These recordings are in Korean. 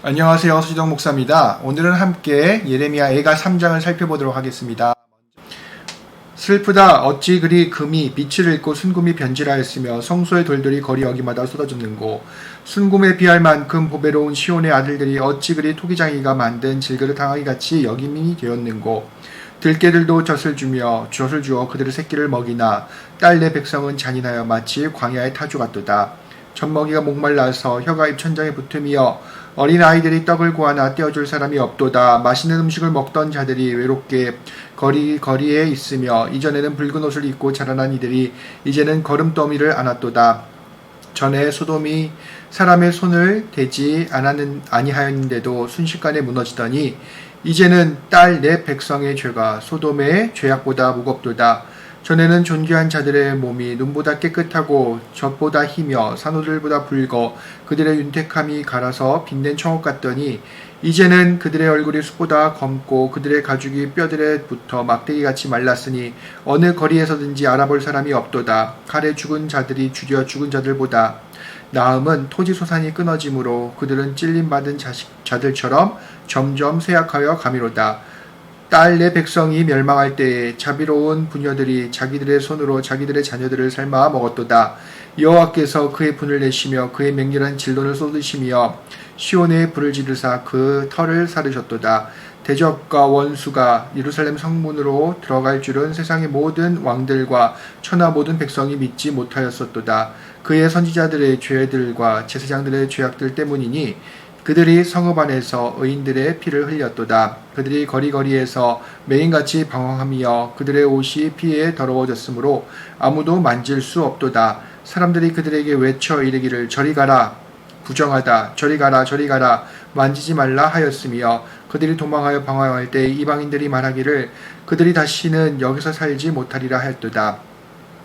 안녕하세요. 수지동 목사입니다. 오늘은 함께 예레미야 애가 3장을 살펴보도록 하겠습니다. 슬프다. 어찌 그리 금이 빛을 잃고 순금이 변질하였으며 성소의 돌들이 거리 어기마다 쏟아졌는고, 순금에 비할 만큼 보배로운 시온의 아들들이 어찌 그리 토기장이가 만든 질그릇 항아리같이 여김이 되었는고, 들깨들도 젖을 주어 그들의 새끼를 먹이나 딸 내 백성은 잔인하여 마치 광야의 타주 같도다. 젖먹이가 목말라서 혀가 입천장에 붙으며 어린 아이들이 떡을 구하나 떼어줄 사람이 없도다. 맛있는 음식을 먹던 자들이 외롭게 거리에 있으며, 이전에는 붉은 옷을 입고 자라난 이들이 이제는 걸음더미를 안았도다. 전에 소돔이 사람의 손을 대지 아니하였는데도 순식간에 무너지더니, 이제는 딸 내 백성의 죄가 소돔의 죄악보다 무겁도다. 전에는 존귀한 자들의 몸이 눈보다 깨끗하고 젖보다 희며 산호들보다 붉어 그들의 윤택함이 갈아서 빛낸 청옥 같더니, 이제는 그들의 얼굴이 숯보다 검고 그들의 가죽이 뼈들에 붙어 막대기같이 말랐으니 어느 거리에서든지 알아볼 사람이 없도다. 칼에 죽은 자들이 주려 죽은 자들보다 나음은 토지 소산이 끊어지므로 그들은 찔림받은 자들처럼 점점 쇠약하여 가미로다. 딸 내 백성이 멸망할 때에 자비로운 부녀들이 자기들의 손으로 자기들의 자녀들을 삶아 먹었도다. 여호와께서 그의 분을 내시며 그의 맹렬한 진론을 쏟으시며 시온에 불을 지르사 그 터를 사르셨도다. 대적과 원수가 예루살렘 성문으로 들어갈 줄은 세상의 모든 왕들과 천하 모든 백성이 믿지 못하였었도다. 그의 선지자들의 죄들과 제사장들의 죄악들 때문이니 그들이 성읍 안에서 의인들의 피를 흘렸도다. 그들이 거리거리에서 매인같이 방황하며 그들의 옷이 피에 더러워졌으므로 아무도 만질 수 없도다. 사람들이 그들에게 외쳐 이르기를 저리 가라, 부정하다, 저리 가라, 저리 가라, 만지지 말라 하였으며, 그들이 도망하여 방황할 때 이방인들이 말하기를 그들이 다시는 여기서 살지 못하리라 하였도다.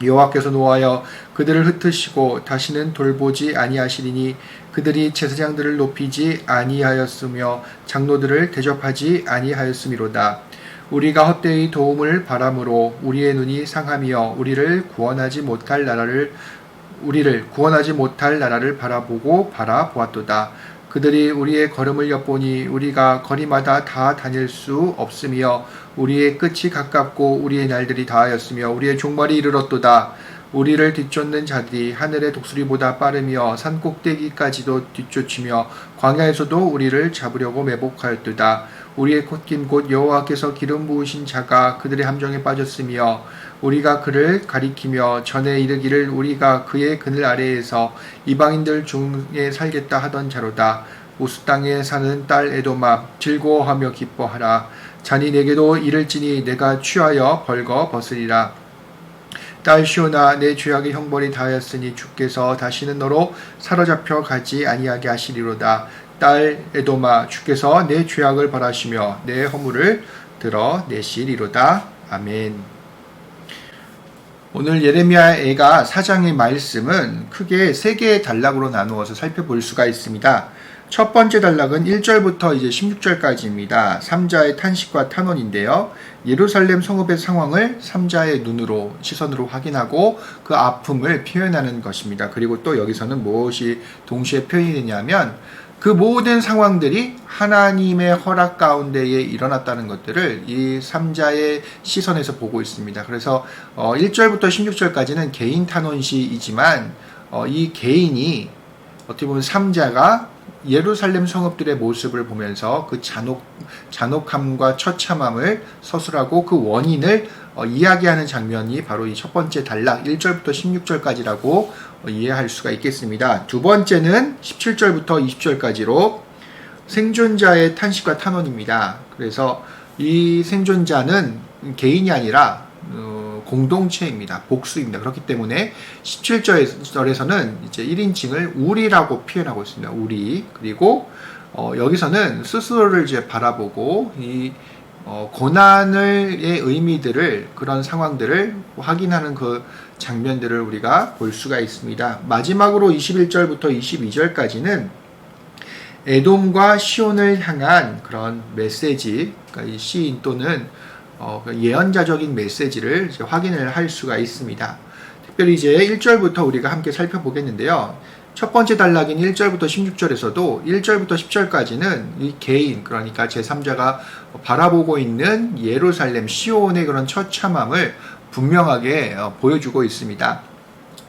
여호와께서 노하여 그들을 흩으시고 다시는 돌보지 아니하시리니 그들이 제사장들을 높이지 아니하였으며 장로들을 대접하지 아니하였음이로다. 우리가 헛되이 도움을 바람으로 우리의 눈이 상하며 우리를 구원하지 못할 나라를 바라보았도다. 그들이 우리의 걸음을 엿보니 우리가 거리마다 다 다닐 수 없으며 우리의 끝이 가깝고 우리의 날들이 다하였으며 우리의 종말이 이르렀도다. 우리를 뒤쫓는 자들이 하늘의 독수리보다 빠르며 산 꼭대기까지도 뒤쫓으며 광야에서도 우리를 잡으려고 매복하였도다. 우리의 콧김 곧 여호와께서 기름 부으신 자가 그들의 함정에 빠졌으며 우리가 그를 가리키며 전에 이르기를 우리가 그의 그늘 아래에서 이방인들 중에 살겠다 하던 자로다. 우스 땅에 사는 딸 에돔아, 즐거워하며 기뻐하라. 자니 내게도 이를지니 내가 취하여 벌거 벗으리라. 딸 시온아, 내 죄악의 형벌이 다하였으니 주께서 다시는 너로 사로잡혀 가지 아니하게 하시리로다. 딸 에돔아, 주께서 내 죄악을 벌하시며 내 허물을 드러내시리로다. 아멘. 오늘 예레미야 애가 4장의 말씀은 크게 3개의 단락으로 나누어서 살펴볼 수가 있습니다. 첫 번째 단락은 1절부터 이제 16절까지입니다. 삼자의 탄식과 탄원인데요. 예루살렘 성읍의 상황을 삼자의 시선으로 확인하고 그 아픔을 표현하는 것입니다. 그리고 또 여기서는 무엇이 동시에 표현이 되냐면 그 모든 상황들이 하나님의 허락 가운데에 일어났다는 것들을 이 삼자의 시선에서 보고 있습니다. 그래서 1절부터 16절까지는 개인 탄원시이지만 이 개인이 어떻게 보면 삼자가 예루살렘 성읍들의 모습을 보면서 그 잔혹함과 처참함을 서술하고 그 원인을 이야기하는 장면이 바로 이 첫 번째 단락 1절부터 16절까지라고 이해할 수가 있겠습니다. 두 번째는 17절부터 20절까지로 생존자의 탄식과 탄원입니다. 그래서 이 생존자는 개인이 아니라 공동체입니다. 복수입니다. 그렇기 때문에 17절에서는 이제 1인칭을 우리라고 표현하고 있습니다. 우리. 그리고 여기서는 스스로를 이제 바라보고 이 고난의 의미들을, 그런 상황들을 확인하는 그 장면들을 우리가 볼 수가 있습니다. 마지막으로 21절부터 22절까지는 에돔과 시온을 향한 그런 메시지, 그러니까 이 시인 또는 예언자적인 메시지를 이제 확인을 할 수가 있습니다. 특별히 이제 1절부터 우리가 함께 살펴보겠는데요. 첫 번째 단락인 1절부터 16절에서도 1절부터 10절까지는 이 개인, 그러니까 제3자가 바라보고 있는 예루살렘, 시온의 그런 처참함을 분명하게 보여주고 있습니다.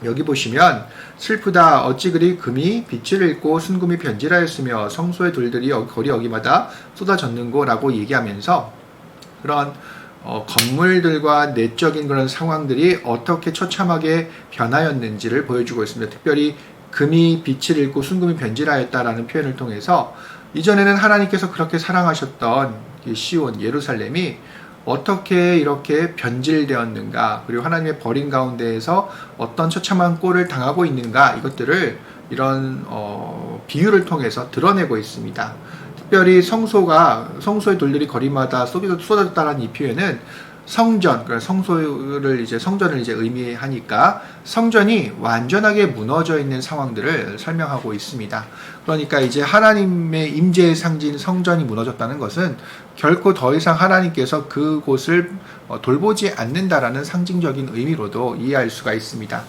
여기 보시면 슬프다 어찌 그리 금이 빛을 잃고 순금이 변질하였으며 성소의 돌들이 거리 어기마다 쏟아졌는고 라고 얘기하면서 그런 건물들과 내적인 그런 상황들이 어떻게 처참하게 변하였는지를 보여주고 있습니다. 특별히 금이 빛을 잃고 순금이 변질하였다라는 표현을 통해서 이전에는 하나님께서 그렇게 사랑하셨던 시온 예루살렘이 어떻게 이렇게 변질되었는가, 그리고 하나님의 버림 가운데에서 어떤 처참한 꼴을 당하고 있는가, 이것들을 이런 비유를 통해서 드러내고 있습니다. 특별히 성소의 돌들이 거리마다 쏟아졌다라는 이 표현은 성전, 그러니까 성전을 이제 의미하니까 성전이 완전하게 무너져 있는 상황들을 설명하고 있습니다. 그러니까 이제 하나님의 임재의 상징 성전이 무너졌다는 것은 결코 더 이상 하나님께서 그곳을 돌보지 않는다라는 상징적인 의미로도 이해할 수가 있습니다.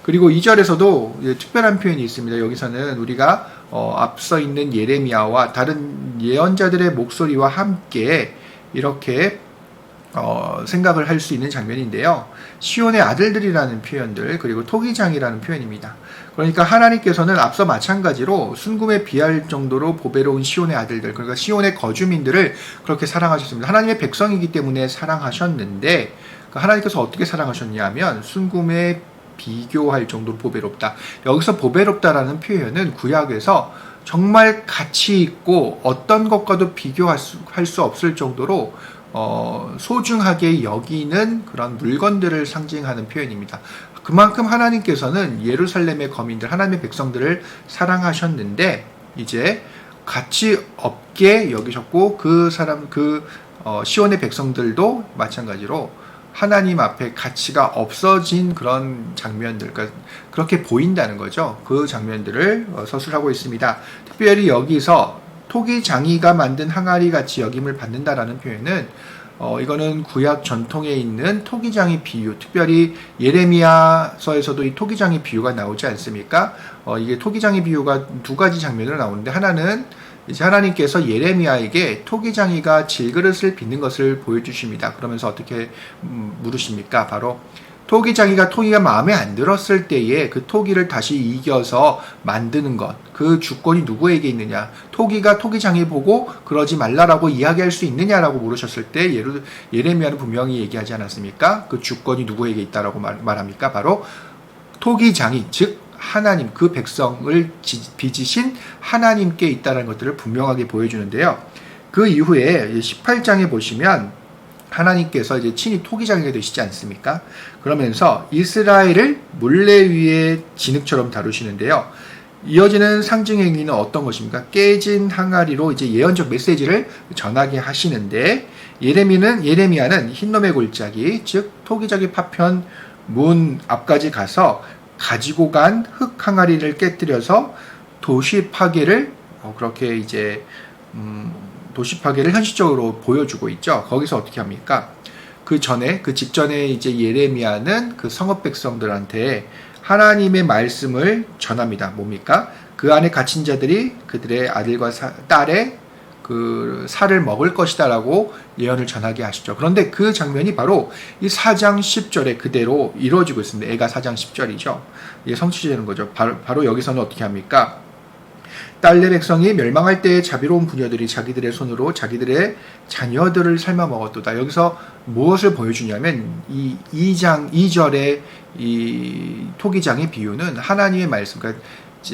그리고 2절에서도 특별한 표현이 있습니다. 여기서는 우리가 앞서 있는 예레미야와 다른 예언자들의 목소리와 함께 이렇게 생각을 할 수 있는 장면인데요. 시온의 아들들이라는 표현들, 그리고 토기장이라는 표현입니다. 그러니까 하나님께서는 앞서 마찬가지로 순금에 비할 정도로 보배로운 시온의 아들들, 그러니까 시온의 거주민들을 그렇게 사랑하셨습니다. 하나님의 백성이기 때문에 사랑하셨는데 하나님께서 어떻게 사랑하셨냐 하면 순금에 비교할 정도로 보배롭다. 여기서 보배롭다라는 표현은 구약에서 정말 가치 있고 어떤 것과도 비교할 수 없을 정도로 소중하게 여기는 그런 물건들을 상징하는 표현입니다. 그만큼 하나님께서는 예루살렘의 거민들, 하나님의 백성들을 사랑하셨는데 이제 가치 없게 여기셨고 시온의 백성들도 마찬가지로 하나님 앞에 가치가 없어진 그런 장면들, 그러니까 그렇게 보인다는 거죠. 그 장면들을 서술하고 있습니다. 특별히 여기서 토기장이가 만든 항아리 같이 여김을 받는다라는 표현은 이거는 구약 전통에 있는 토기장의 비유, 특별히 예레미야서에서도 이 토기장의 비유가 나오지 않습니까? 이게 토기장의 비유가 두 가지 장면으로 나오는데 하나는 이제 하나님께서 예레미야에게 토기장이가 질그릇을 빚는 것을 보여주십니다. 그러면서 어떻게 물으십니까? 바로 토기가 마음에 안 들었을 때에 그 토기를 다시 이겨서 만드는 것, 그 주권이 누구에게 있느냐? 토기가 토기장이 보고 그러지 말라라고 이야기할 수 있느냐라고 물으셨을 때 예레미야는 분명히 얘기하지 않았습니까? 그 주권이 누구에게 있다라고 말합니까? 바로 토기장이, 즉 하나님, 그 백성을 빚으신 하나님께 있다는 것들을 분명하게 보여주는데요. 그 이후에 18장에 보시면 하나님께서 이제 친히 토기장이 되시지 않습니까? 그러면서 이스라엘을 물레 위에 진흙처럼 다루시는데요. 이어지는 상징 행위는 어떤 것입니까? 깨진 항아리로 이제 예언적 메시지를 전하게 하시는데 예레미야는 흰놈의 골짜기, 즉 토기장의 파편 문 앞까지 가서 가지고 간 흙 항아리를 깨뜨려서 도시 파괴를 그렇게 이제 도시 파괴를 현실적으로 보여주고 있죠. 거기서 어떻게 합니까? 그 직전에 이제 예레미야는 그 성읍 백성들한테 하나님의 말씀을 전합니다. 뭡니까? 그 안에 갇힌 자들이 그들의 아들과 딸의 그 살을 먹을 것이다라고 예언을 전하게 하시죠. 그런데 그 장면이 바로 이 4장 10절에 그대로 이루어지고 있습니다. 애가 4장 10절이죠. 이게 성취되는 거죠. 바로 여기서는 어떻게 합니까? 딸내 백성이 멸망할 때에 자비로운 부녀들이 자기들의 손으로 자기들의 자녀들을 삶아 먹었도다. 여기서 무엇을 보여주냐면 이 2절의 이 토기장의 비유는 하나님의 말씀, 그러니까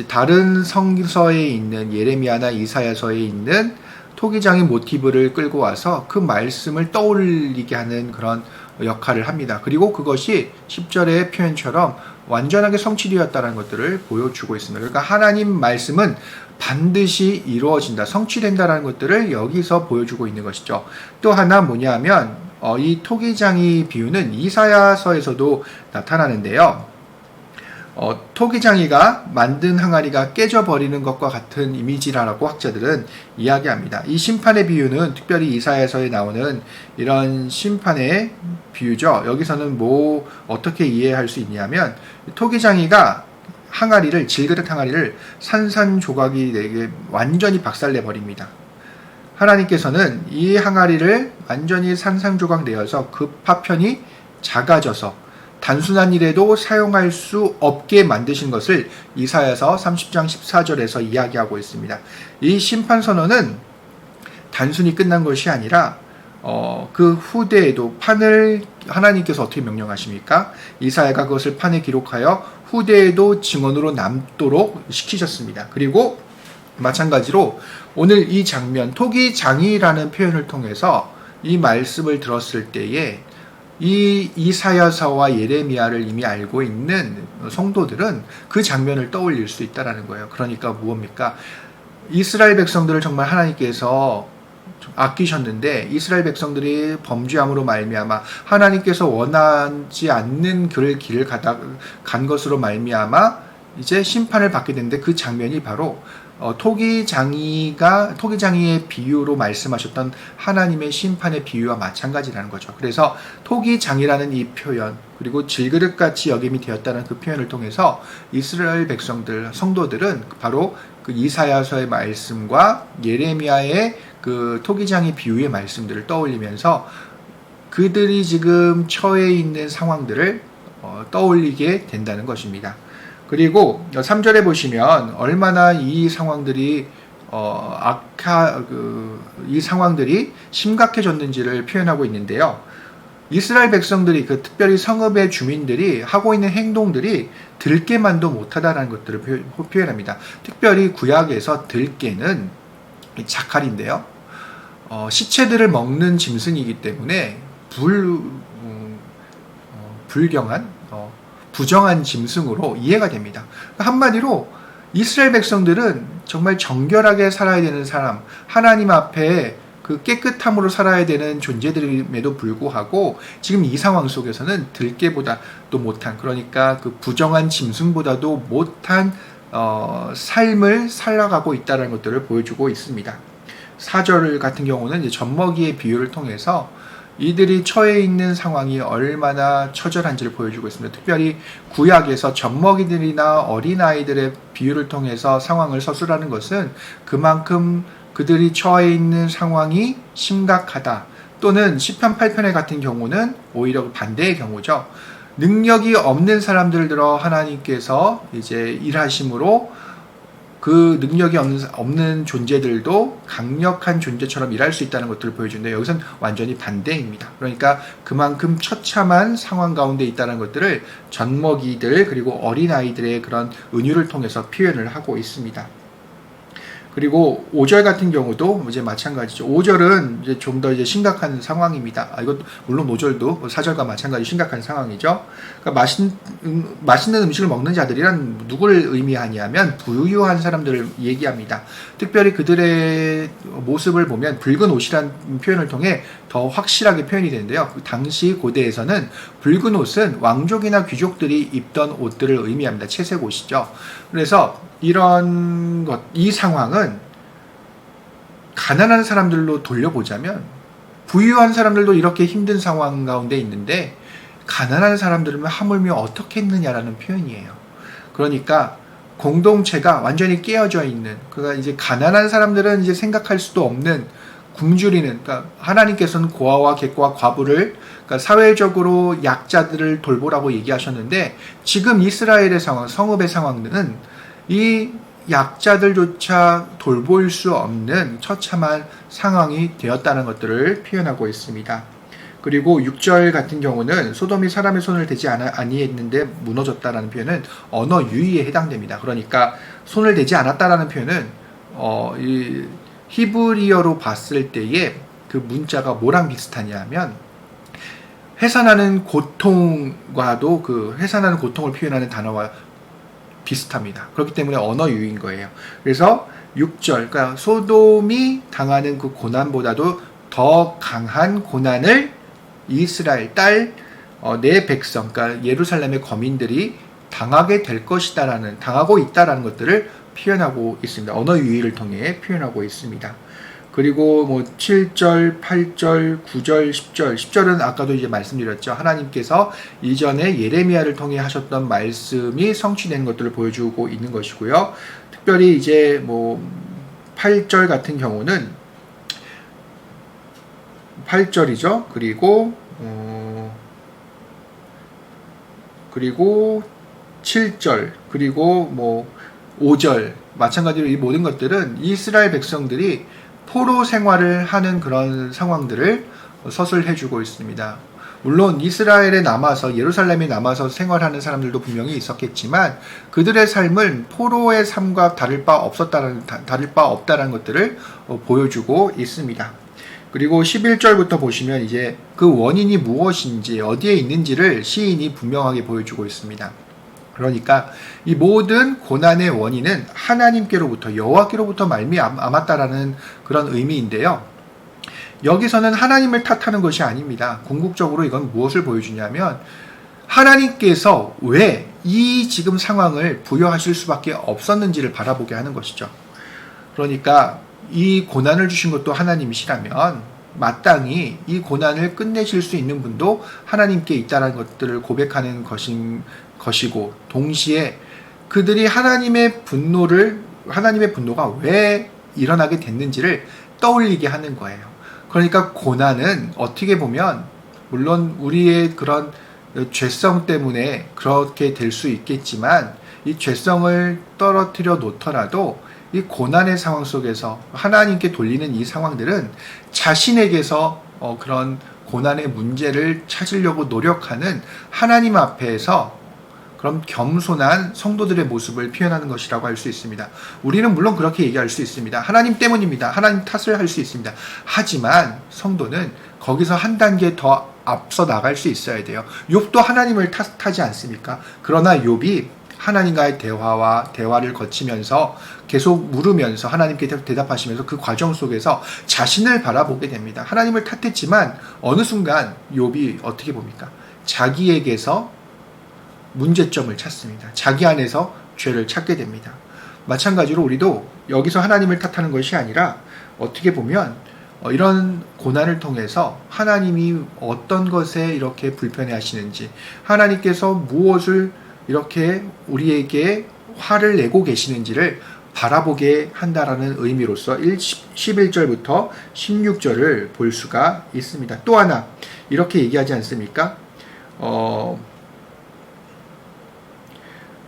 다른 성서에 있는 예레미야나 이사야서에 있는 토기장의 모티브를 끌고 와서 그 말씀을 떠올리게 하는 그런 역할을 합니다. 그리고 그것이 10절의 표현처럼 완전하게 성취되었다는 것들을 보여주고 있습니다. 그러니까 하나님 말씀은 반드시 이루어진다, 성취된다는 것들을 여기서 보여주고 있는 것이죠. 또 하나 뭐냐면 이 토기장의 비유는 이사야서에서도 나타나는데요. 토기장이가 만든 항아리가 깨져버리는 것과 같은 이미지라고 학자들은 이야기합니다. 이 심판의 비유는 특별히 이사야서에 나오는 이런 심판의 비유죠. 여기서는 어떻게 이해할 수 있냐면 토기장이가 항아리를, 질그릇 항아리를 산산조각이 되게 완전히 박살내 버립니다. 하나님께서는 이 항아리를 완전히 산산조각 내어서 그 파편이 작아져서 단순한 일에도 사용할 수 없게 만드신 것을 이사야서 30장 14절에서 이야기하고 있습니다. 이 심판선언은 단순히 끝난 것이 아니라 그 후대에도 판을 하나님께서 어떻게 명령하십니까? 이사야가 그것을 판에 기록하여 후대에도 증언으로 남도록 시키셨습니다. 그리고 마찬가지로 오늘 이 장면, 토기장이라는 표현을 통해서 이 말씀을 들었을 때에 이 이사야서와 예레미야를 이미 알고 있는 성도들은 그 장면을 떠올릴 수 있다는 거예요. 그러니까 무엇입니까? 이스라엘 백성들을 정말 하나님께서 아끼셨는데 이스라엘 백성들이 범죄함으로 말미암아 하나님께서 원하지 않는 길을 간 것으로 말미암아 이제 심판을 받게 되는데 그 장면이 바로 토기장이의 비유로 말씀하셨던 하나님의 심판의 비유와 마찬가지라는 거죠. 그래서 토기장이라는 이 표현, 그리고 질그릇같이 여김이 되었다는 그 표현을 통해서 이스라엘 백성들, 성도들은 바로 그 이사야서의 말씀과 예레미야의 그 토기장이 비유의 말씀들을 떠올리면서 그들이 지금 처해 있는 상황들을 떠올리게 된다는 것입니다. 그리고 3절에 보시면 얼마나 이 상황들이 이 상황들이 심각해졌는지를 표현하고 있는데요. 이스라엘 백성들이, 특별히 성읍의 주민들이 하고 있는 행동들이 들깨만도 못하다라는 것들을 표현합니다. 특별히 구약에서 들깨는 자칼인데요. 시체들을 먹는 짐승이기 때문에 부정한 짐승으로 이해가 됩니다. 한마디로 이스라엘 백성들은 정말 정결하게 살아야 되는 사람, 하나님 앞에 그 깨끗함으로 살아야 되는 존재들임에도 불구하고 지금 이 상황 속에서는 들깨보다도 못한, 그러니까 그 부정한 짐승보다도 못한 삶을 살아가고 있다는 것들을 보여주고 있습니다. 4절 같은 경우는 이제 젖먹이의 비유를 통해서 이들이 처해 있는 상황이 얼마나 처절한지를 보여주고 있습니다. 특별히 구약에서 젖먹이들이나 어린아이들의 비유를 통해서 상황을 서술하는 것은 그만큼 그들이 처해 있는 상황이 심각하다. 또는 시편 8편의 같은 경우는 오히려 반대의 경우죠. 능력이 없는 사람들 들어 하나님께서 이제 일하심으로 그 능력이 없는 존재들도 강력한 존재처럼 일할 수 있다는 것들을 보여주는데 여기서는 완전히 반대입니다. 그러니까 그만큼 처참한 상황 가운데 있다는 것들을 젖먹이들 그리고 어린아이들의 그런 은유를 통해서 표현을 하고 있습니다. 그리고 5절 같은 경우도 이제 마찬가지죠. 5절은 이제 좀 더 이제 심각한 상황입니다. 이것도 물론 5절도 4절과 마찬가지 심각한 상황이죠. 그러니까 맛있는 음식을 먹는 자들이란 누구를 의미하냐면 부유한 사람들을 얘기합니다. 특별히 그들의 모습을 보면 붉은 옷이라는 표현을 통해 더 확실하게 표현이 되는데요. 당시 고대에서는 붉은 옷은 왕족이나 귀족들이 입던 옷들을 의미합니다. 채색 옷이죠. 그래서 이 상황은 가난한 사람들로 돌려보자면 부유한 사람들도 이렇게 힘든 상황 가운데 있는데 가난한 사람들은 하물며 어떻게 했느냐라는 표현이에요. 그러니까 공동체가 완전히 깨어져 있는, 그러니까 이제 가난한 사람들은 이제 생각할 수도 없는 굶주리는, 그러니까 하나님께서는 고아와 객과 과부를, 그러니까 사회적으로 약자들을 돌보라고 얘기하셨는데 지금 이스라엘의 상황, 성읍의 상황은 이 약자들조차 돌볼 수 없는 처참한 상황이 되었다는 것들을 표현하고 있습니다. 그리고 6절 같은 경우는 소돔이 사람의 손을 대지 아니했는데 무너졌다라는 표현은 언어 유의에 해당됩니다. 그러니까 손을 대지 않았다라는 표현은 이 히브리어로 봤을 때에 그 문자가 뭐랑 비슷하냐 하면 해산하는 고통과도 그 해산하는 고통을 표현하는 단어와 비슷합니다. 그렇기 때문에 언어 유인 거예요. 그래서 6절, 그러니까 소돔이 당하는 그 고난보다도 더 강한 고난을 이스라엘 내 백성, 그러니까 예루살렘의 거민들이 당하게 될 것이다라는, 당하고 있다라는 것들을 표현하고 있습니다. 언어 유희를 통해 표현하고 있습니다. 그리고 뭐 7절, 8절, 9절, 10절, 10절은 아까도 이제 말씀드렸죠. 하나님께서 이전에 예레미야를 통해 하셨던 말씀이 성취된 것들을 보여주고 있는 것이고요. 특별히 이제 뭐 8절 같은 경우는 8절이죠. 그리고 7절, 그리고 뭐 5절, 마찬가지로 이 모든 것들은 이스라엘 백성들이 포로 생활을 하는 그런 상황들을 서술해주고 있습니다. 물론 이스라엘에 남아서, 예루살렘에 남아서 생활하는 사람들도 분명히 있었겠지만 그들의 삶은 포로의 삶과 다를 바 없다라는 것들을 보여주고 있습니다. 그리고 11절부터 보시면 이제 그 원인이 무엇인지, 어디에 있는지를 시인이 분명하게 보여주고 있습니다. 그러니까 이 모든 고난의 원인은 하나님께로부터, 여호와께로부터 말미암았다라는 그런 의미인데요. 여기서는 하나님을 탓하는 것이 아닙니다. 궁극적으로 이건 무엇을 보여주냐면 하나님께서 왜 이 지금 상황을 부여하실 수밖에 없었는지를 바라보게 하는 것이죠. 그러니까 이 고난을 주신 것도 하나님이시라면 마땅히 이 고난을 끝내실 수 있는 분도 하나님께 있다는 것들을 고백하는 것이고, 동시에 그들이 하나님의 분노가 왜 일어나게 됐는지를 떠올리게 하는 거예요. 그러니까 고난은 어떻게 보면 물론 우리의 그런 죄성 때문에 그렇게 될 수 있겠지만 이 죄성을 떨어뜨려 놓더라도 이 고난의 상황 속에서 하나님께 돌리는 이 상황들은 자신에게서 그런 고난의 문제를 찾으려고 노력하는 하나님 앞에서 그럼 겸손한 성도들의 모습을 표현하는 것이라고 할 수 있습니다. 우리는 물론 그렇게 얘기할 수 있습니다. 하나님 때문입니다. 하나님 탓을 할 수 있습니다. 하지만 성도는 거기서 한 단계 더 앞서 나갈 수 있어야 돼요. 욥도 하나님을 탓하지 않습니까? 그러나 욥이 하나님과의 대화를 거치면서 계속 물으면서 하나님께 대답하시면서 그 과정 속에서 자신을 바라보게 됩니다. 하나님을 탓했지만 어느 순간 욥이 어떻게 봅니까? 자기에게서 문제점을 찾습니다. 자기 안에서 죄를 찾게 됩니다. 마찬가지로 우리도 여기서 하나님을 탓하는 것이 아니라 어떻게 보면 이런 고난을 통해서 하나님이 어떤 것에 이렇게 불편해 하시는지, 하나님께서 무엇을 이렇게 우리에게 화를 내고 계시는지를 바라보게 한다라는 의미로서 11절부터 16절을 볼 수가 있습니다. 또 하나 이렇게 얘기하지 않습니까?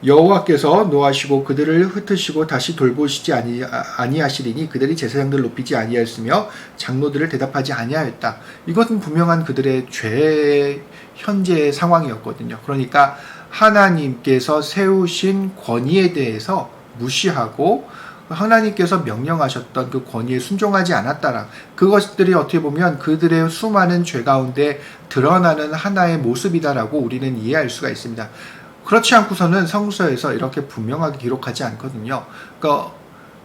여호와께서 노하시고 그들을 흩으시고 다시 돌보시지 아니하시리니 그들이 제사장들을 높이지 아니하였으며 장로들을 대답하지 아니하였다. 이것은 분명한 그들의 죄의 현재의 상황이었거든요. 그러니까 하나님께서 세우신 권위에 대해서 무시하고 하나님께서 명령하셨던 그 권위에 순종하지 않았다라. 그것들이 어떻게 보면 그들의 수많은 죄 가운데 드러나는 하나의 모습이다라고 우리는 이해할 수가 있습니다. 그렇지 않고서는 성서에서 이렇게 분명하게 기록하지 않거든요. 그러니까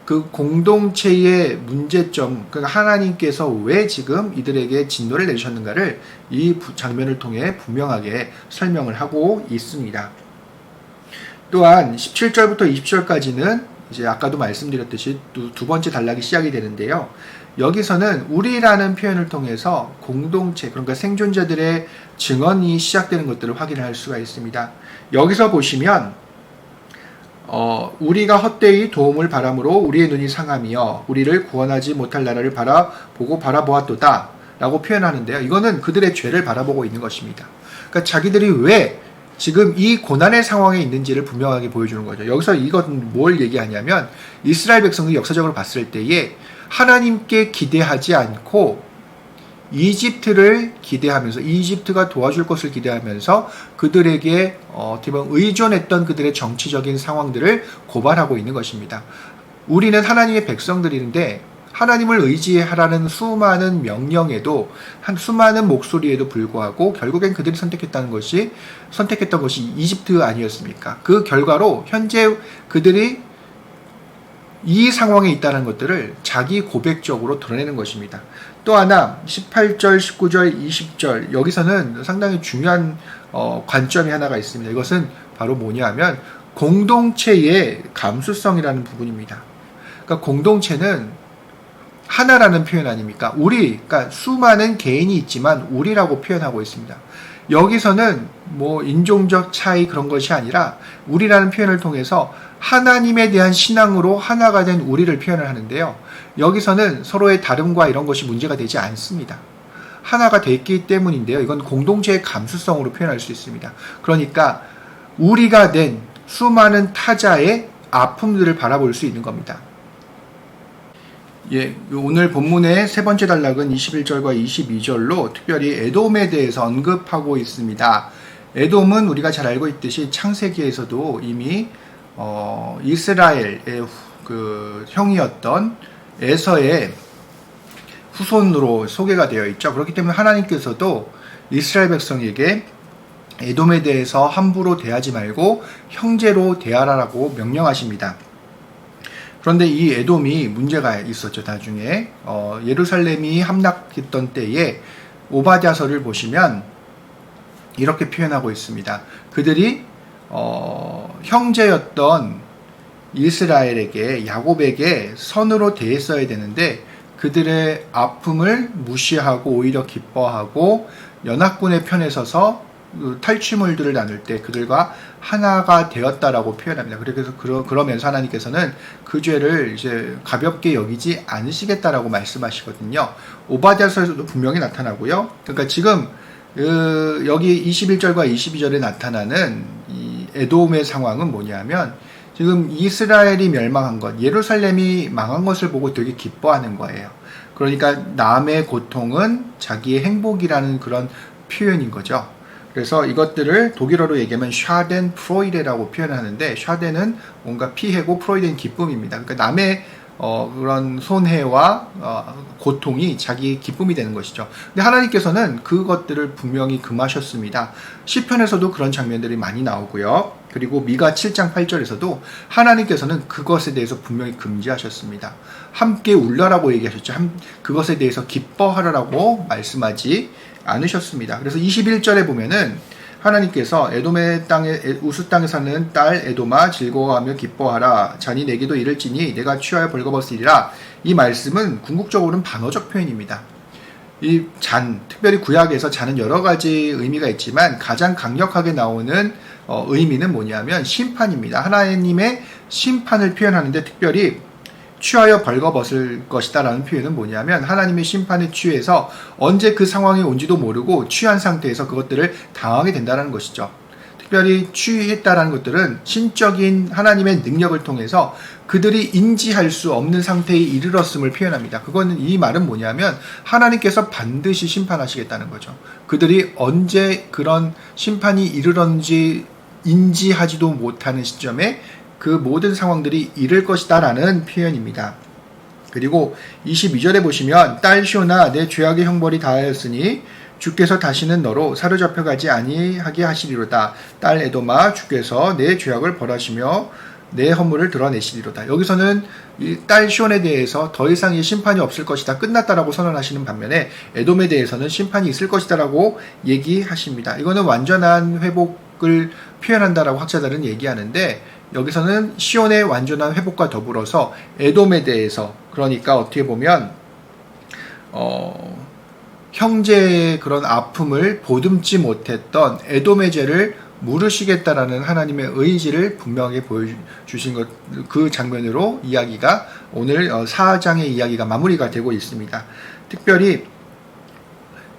그 공동체의 문제점, 그러니까 하나님께서 왜 지금 이들에게 진노를 내셨는가를 이 장면을 통해 분명하게 설명을 하고 있습니다. 또한 17절부터 20절까지는 이제 아까도 말씀드렸듯이 두 번째 단락이 시작이 되는데요. 여기서는 우리라는 표현을 통해서 공동체, 그러니까 생존자들의 증언이 시작되는 것들을 확인할 수가 있습니다. 여기서 보시면 우리가 헛되이 도움을 바람으로 우리의 눈이 상하며 우리를 구원하지 못할 나라를 바라보았도다 라고 표현하는데요. 이거는 그들의 죄를 바라보고 있는 것입니다. 그러니까 자기들이 왜 지금 이 고난의 상황에 있는지를 분명하게 보여주는 거죠. 여기서 이건 뭘 얘기하냐면 이스라엘 백성들이 역사적으로 봤을 때에 하나님께 기대하지 않고 이집트를 기대하면서, 이집트가 도와줄 것을 기대하면서 그들에게 어떻게 보면 의존했던 그들의 정치적인 상황들을 고발하고 있는 것입니다. 우리는 하나님의 백성들인데 하나님을 의지하라는 수많은 명령에도, 수많은 목소리에도 불구하고 결국엔 그들이 선택했던 것이 이집트 아니었습니까? 그 결과로 현재 그들이 이 상황에 있다는 것들을 자기 고백적으로 드러내는 것입니다. 또 하나 18절, 19절, 20절 여기서는 상당히 중요한 관점이 하나가 있습니다. 이것은 바로 뭐냐면 공동체의 감수성이라는 부분입니다. 그러니까 공동체는 하나라는 표현 아닙니까? 우리, 그러니까 수많은 개인이 있지만 우리라고 표현하고 있습니다. 여기서는 뭐 인종적 차이 그런 것이 아니라 우리라는 표현을 통해서 하나님에 대한 신앙으로 하나가 된 우리를 표현을 하는데요. 여기서는 서로의 다름과 이런 것이 문제가 되지 않습니다. 하나가 됐기 때문인데요. 이건 공동체의 감수성으로 표현할 수 있습니다. 그러니까 우리가 낸 수많은 타자의 아픔들을 바라볼 수 있는 겁니다. 예, 오늘 본문의 세 번째 단락은 21절과 22절로 특별히 에돔에 대해서 언급하고 있습니다. 에돔은 우리가 잘 알고 있듯이 창세기에서도 이미 이스라엘의 그 형이었던 에서의 후손으로 소개가 되어 있죠. 그렇기 때문에 하나님께서도 이스라엘 백성에게 에돔에 대해서 함부로 대하지 말고 형제로 대하라라고 명령하십니다. 그런데 이 에돔이 문제가 있었죠. 나중에 예루살렘이 함락했던 때에 오바댜서를 보시면 이렇게 표현하고 있습니다. 그들이 형제였던 이스라엘에게 야곱에게 선으로 대했어야 되는데 그들의 아픔을 무시하고 오히려 기뻐하고 연합군의 편에 서서 탈취물들을 나눌 때 그들과 하나가 되었다라고 표현합니다. 그래서 그러면서 하나님께서는 그 죄를 이제 가볍게 여기지 않으시겠다라고 말씀하시거든요. 오바댜서에서도 분명히 나타나고요. 그러니까 지금 여기 21절과 22절에 나타나는 이 에돔의 상황은 뭐냐면 지금 이스라엘이 멸망한 것, 예루살렘이 망한 것을 보고 되게 기뻐하는 거예요. 그러니까 남의 고통은 자기의 행복이라는 그런 표현인 거죠. 그래서 이것들을 독일어로 얘기하면 샤덴프로이데라고 표현하는데 샤덴은 뭔가 피해고 프로이데는 기쁨입니다. 그러니까 남의 그런 손해와 고통이 자기의 기쁨이 되는 것이죠. 근데 하나님께서는 그것들을 분명히 금하셨습니다. 시편에서도 그런 장면들이 많이 나오고요. 그리고 미가 7장 8절에서도 하나님께서는 그것에 대해서 분명히 금지하셨습니다. 함께 울라라고 얘기하셨죠. 그것에 대해서 기뻐하라라고 말씀하지 않으셨습니다. 그래서 21절에 보면은 하나님께서 에돔의 땅에 우스 땅에 사는 딸 에돔아 즐거워하며 기뻐하라. 잔이 내게도 이를지니 내가 취하여 벌거벗으리라. 이 말씀은 궁극적으로는 반어적 표현입니다. 이 잔, 특별히 구약에서 잔은 여러 가지 의미가 있지만 가장 강력하게 나오는 의미는 뭐냐면 심판입니다. 하나님의 심판을 표현하는데 특별히 취하여 벌거벗을 것이다 라는 표현은 뭐냐면 하나님의 심판에 취해서 언제 그 상황이 온지도 모르고 취한 상태에서 그것들을 당하게 된다는 것이죠. 특별히 취했다라는 것들은 신적인 하나님의 능력을 통해서 그들이 인지할 수 없는 상태에 이르렀음을 표현합니다. 그거는 이 말은 뭐냐면 하나님께서 반드시 심판하시겠다는 거죠. 그들이 언제 그런 심판이 이르렀는지 인지하지도 못하는 시점에 그 모든 상황들이 이를 것이다 라는 표현입니다. 그리고 22절에 보시면 딸 시온아 내 죄악의 형벌이 다하였으니 주께서 다시는 너로 사로잡혀 가지 아니하게 하시리로다. 딸 에돔아 주께서 내 죄악을 벌하시며 내 허물을 드러내시리로다. 여기서는 이 딸 시온에 대해서 더 이상의 심판이 없을 것이다. 끝났다라고 선언하시는 반면에 에돔에 대해서는 심판이 있을 것이다라고 얘기하십니다. 이거는 완전한 회복을 표현한다라고 학자들은 얘기하는데 여기서는 시온의 완전한 회복과 더불어서 에돔에 대해서 그러니까 어떻게 보면 형제의 그런 아픔을 보듬지 못했던 에돔의 죄를 물으시겠다라는 하나님의 의지를 분명히 보여주신 것, 그 장면으로 이야기가 오늘 4장의 이야기가 마무리가 되고 있습니다. 특별히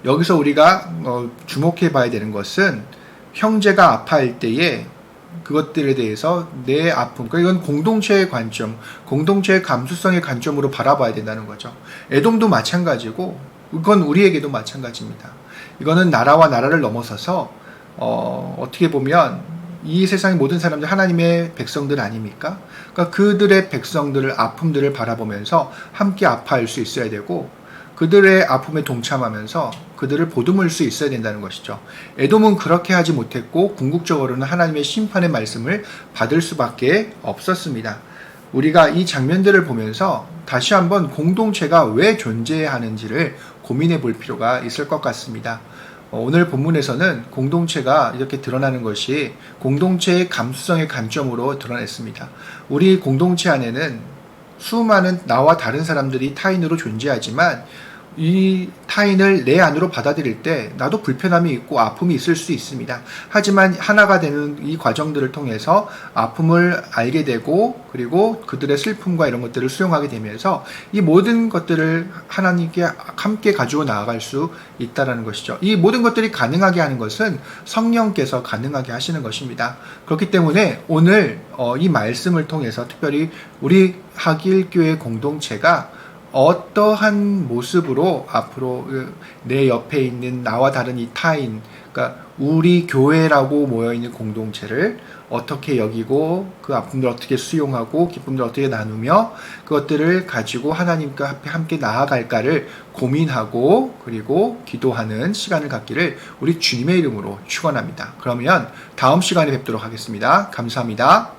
여기서 우리가 주목해 봐야 되는 것은 형제가 아파할 때에 그것들에 대해서 내 아픔, 그러니까 이건 공동체의 관점, 공동체의 감수성의 관점으로 바라봐야 된다는 거죠. 에돔도 마찬가지고 이건 우리에게도 마찬가지입니다. 이거는 나라와 나라를 넘어서서 어떻게 보면 이 세상의 모든 사람들 하나님의 백성들 아닙니까? 그러니까 그들의 백성들을 아픔들을 바라보면서 함께 아파할 수 있어야 되고 그들의 아픔에 동참하면서 그들을 보듬을 수 있어야 된다는 것이죠. 에돔은 그렇게 하지 못했고 궁극적으로는 하나님의 심판의 말씀을 받을 수밖에 없었습니다. 우리가 이 장면들을 보면서 다시 한번 공동체가 왜 존재하는지를 고민해 볼 필요가 있을 것 같습니다. 오늘 본문에서는 공동체가 이렇게 드러나는 것이 공동체의 감수성의 관점으로 드러냈습니다. 우리 공동체 안에는 수많은 나와 다른 사람들이 타인으로 존재하지만 이 타인을 내 안으로 받아들일 때 나도 불편함이 있고 아픔이 있을 수 있습니다. 하지만 하나가 되는 이 과정들을 통해서 아픔을 알게 되고 그리고 그들의 슬픔과 이런 것들을 수용하게 되면서 이 모든 것들을 하나님께 함께 가지고 나아갈 수 있다는 것이죠. 이 모든 것들이 가능하게 하는 것은 성령께서 가능하게 하시는 것입니다. 그렇기 때문에 오늘 이 말씀을 통해서 특별히 우리 하길교회 공동체가 어떠한 모습으로 앞으로 내 옆에 있는 나와 다른 이 타인, 그러니까 우리 교회라고 모여있는 공동체를 어떻게 여기고 그 아픔들을 어떻게 수용하고 기쁨들을 어떻게 나누며 그것들을 가지고 하나님과 함께 나아갈까를 고민하고 그리고 기도하는 시간을 갖기를 우리 주님의 이름으로 축원합니다. 그러면 다음 시간에 뵙도록 하겠습니다. 감사합니다.